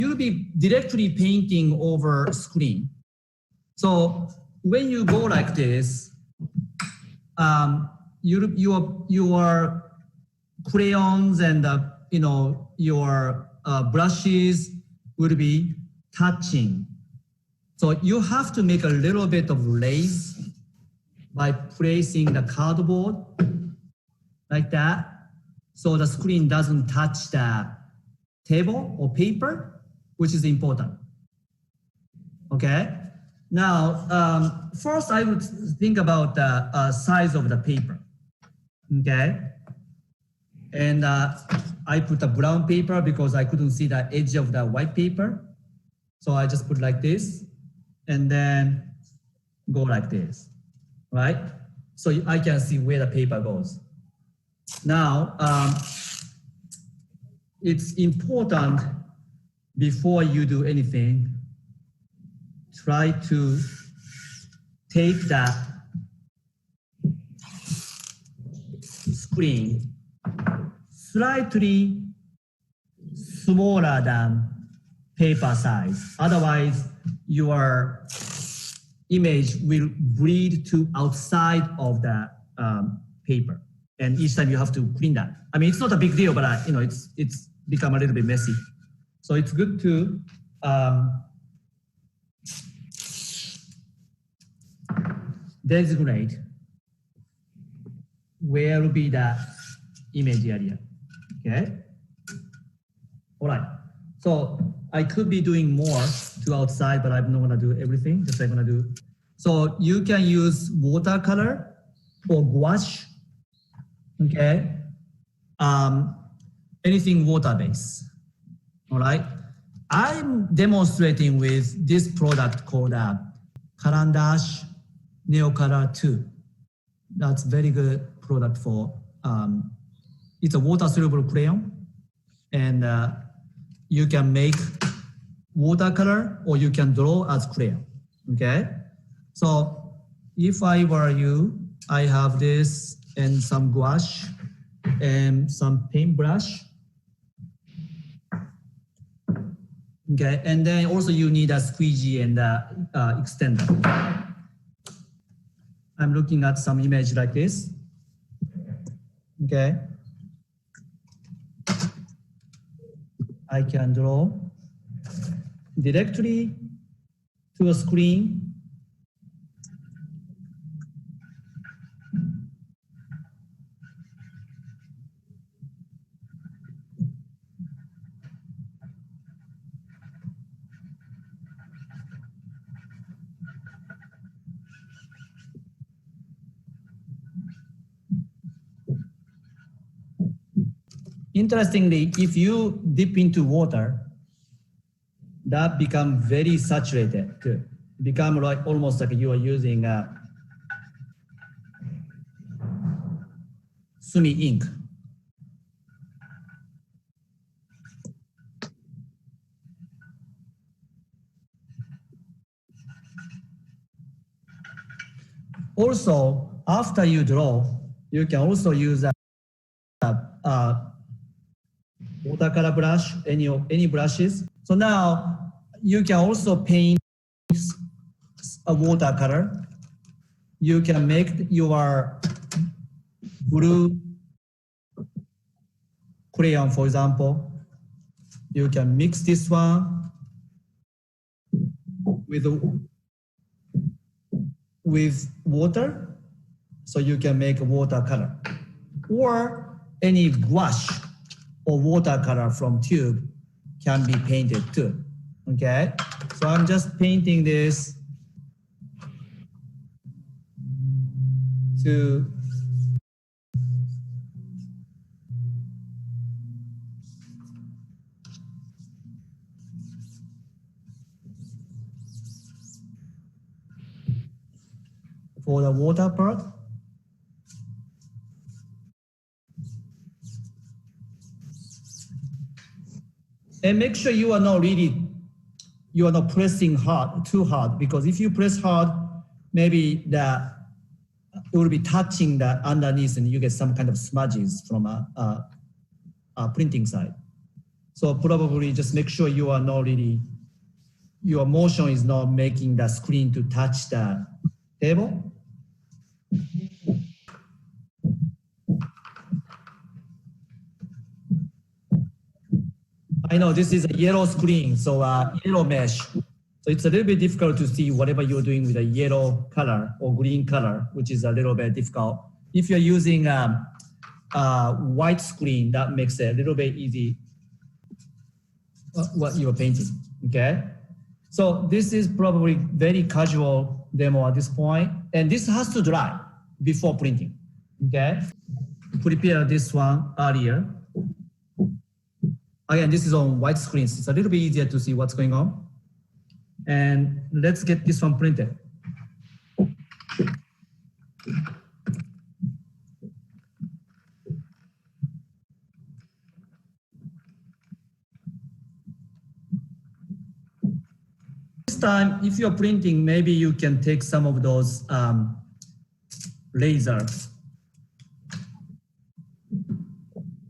you'll be directly painting over screen. So when you go like this, your crayons and your brushes will be touching. So you have to make a little bit of raise by placing the cardboard like that, so the screen doesn't touch the table or paper, which is important. Okay. Now, first I would think about the size of the paper. Okay. And I put a brown paper because I couldn't see the edge of the white paper. So I just put like this and then go like this, right? So I can see where the paper goes. Now, it's important before you do anything, try to take the screen slightly smaller than paper size. Otherwise, your image will bleed to outside of the paper. And each time you have to clean that. I mean, it's not a big deal, but it's become a little bit messy. So it's good to designate where will be the image area. Okay. All right. So I could be doing more to outside, but I'm not gonna do everything. Just I'm gonna do. So you can use watercolor or gouache. Okay. Anything water-based. All right. I'm demonstrating with this product called Carandash Neocolor 2. That's very good product for, it's a water-soluble crayon, and you can make watercolor or you can draw as crayon, okay? So if I were you, I have this and some gouache and some paintbrush. Okay, and then also you need a squeegee and extender. I'm looking at some image like this. Okay. I can draw directly to a screen. Interestingly, if you dip into water, that becomes very saturated too. Become like almost like you are using sumi ink. Also, after you draw, you can also use a watercolor brush, any brushes. So now you can also paint a watercolor. You can make your blue crayon, for example. You can mix this one with water, so you can make a watercolor, or any gouache or watercolor from tube can be painted too. Okay, so I'm just painting this to for the water part. And make sure you are not pressing too hard, because if you press hard, maybe it will be touching the underneath and you get some kind of smudges from a printing side. So probably just make sure you are not really, your motion is not making the screen to touch the table. I know this is a yellow screen, so yellow mesh. So it's a little bit difficult to see whatever you're doing with a yellow color or green color, which is a little bit difficult. If you're using a white screen, that makes it a little bit easy what you're painting, okay? So this is probably very casual demo at this point, and this has to dry before printing, okay? Prepare this one earlier. Again, this is on white screens. It's a little bit easier to see what's going on. And let's get this one printed. This time, if you're printing, maybe you can take some of those lasers.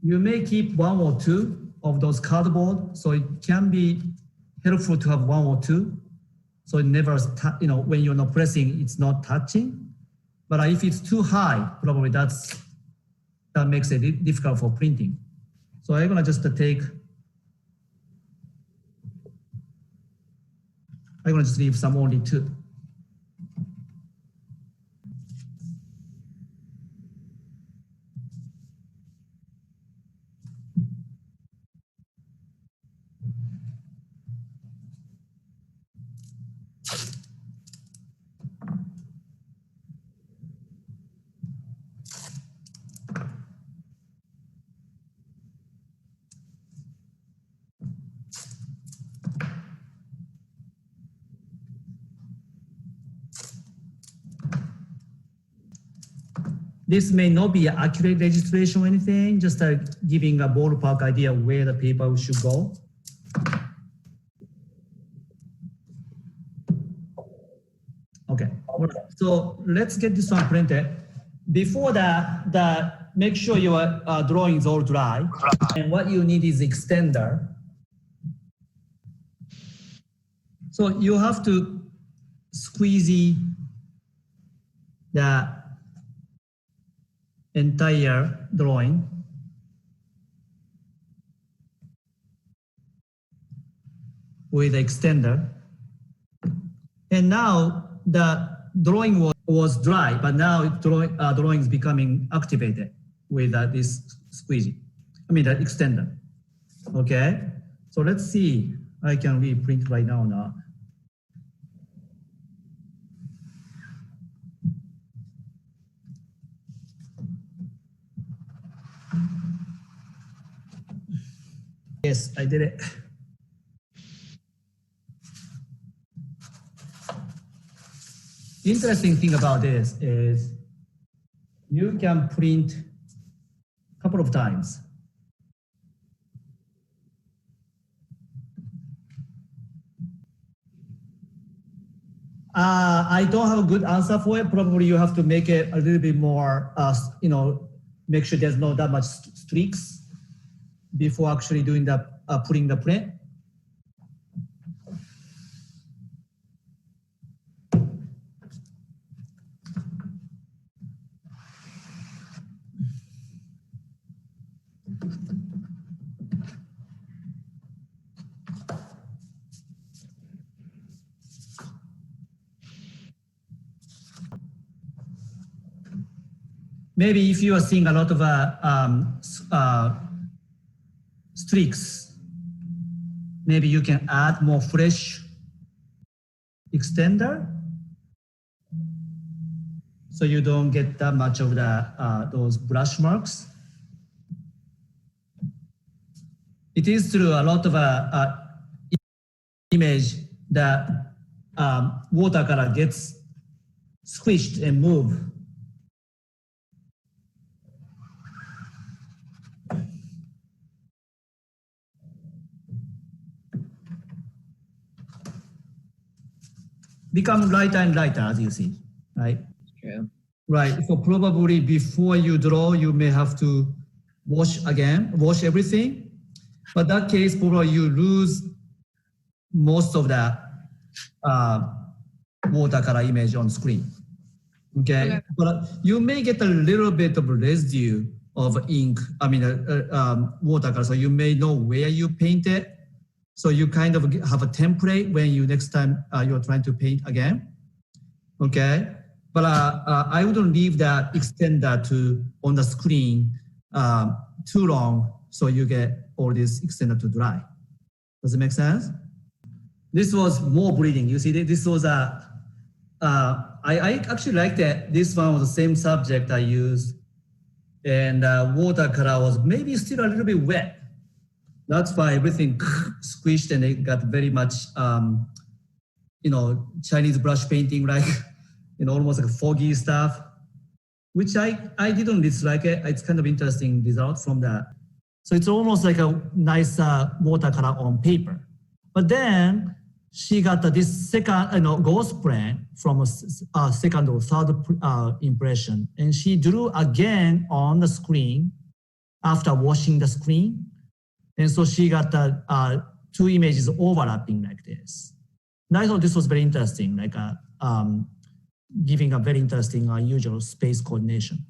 You may keep one or two of those cardboard, so it can be helpful to have one or two. So it never, when you're not pressing, it's not touching. But if it's too high, probably that makes it difficult for printing. So I'm gonna just leave some only two. This may not be an accurate registration or anything, just giving a ballpark idea where the paper should go. Okay, so let's get this one printed. Before that, make sure your drawing is all dry. And what you need is extender. So you have to squeeze the entire drawing. With the extender. And now the drawing was dry, but now drawing is becoming activated with this squeegee. The extender. Okay, so let's see. I can reprint right now or not. Yes, I did it. Interesting thing about this is you can print a couple of times. I don't have a good answer for it. Probably you have to make it a little bit more, make sure there's not that much streaks before actually doing the putting the print. Maybe if you are seeing a lot of streaks, maybe you can add more fresh extender so you don't get that much of those brush marks. It is through a lot of image that watercolor gets squished and moved. Become lighter and lighter, as you see, right? Yeah. Right, so probably before you draw, you may have to wash everything. But that case, probably you lose most of the watercolor image on screen. Okay, but you may get a little bit of residue of ink, watercolor, so you may know where you paint it. So you kind of have a template when you next time you're trying to paint again. Okay, but I wouldn't leave that extender to on the screen too long, so you get all this extender to dry. Does it make sense? This was more bleeding. You see, this was I actually liked that this one was the same subject I used, and watercolor was maybe still a little bit wet. That's why everything squished and it got very much, Chinese brush painting, like, almost like foggy stuff, which I didn't dislike it. It's kind of interesting result from that. So it's almost like a nice watercolor on paper. But then she got this second, ghost plan from a second or third impression. And she drew again on the screen after washing the screen. And so she got two images overlapping like this. And I thought this was very interesting, like giving a very interesting unusual space coordination.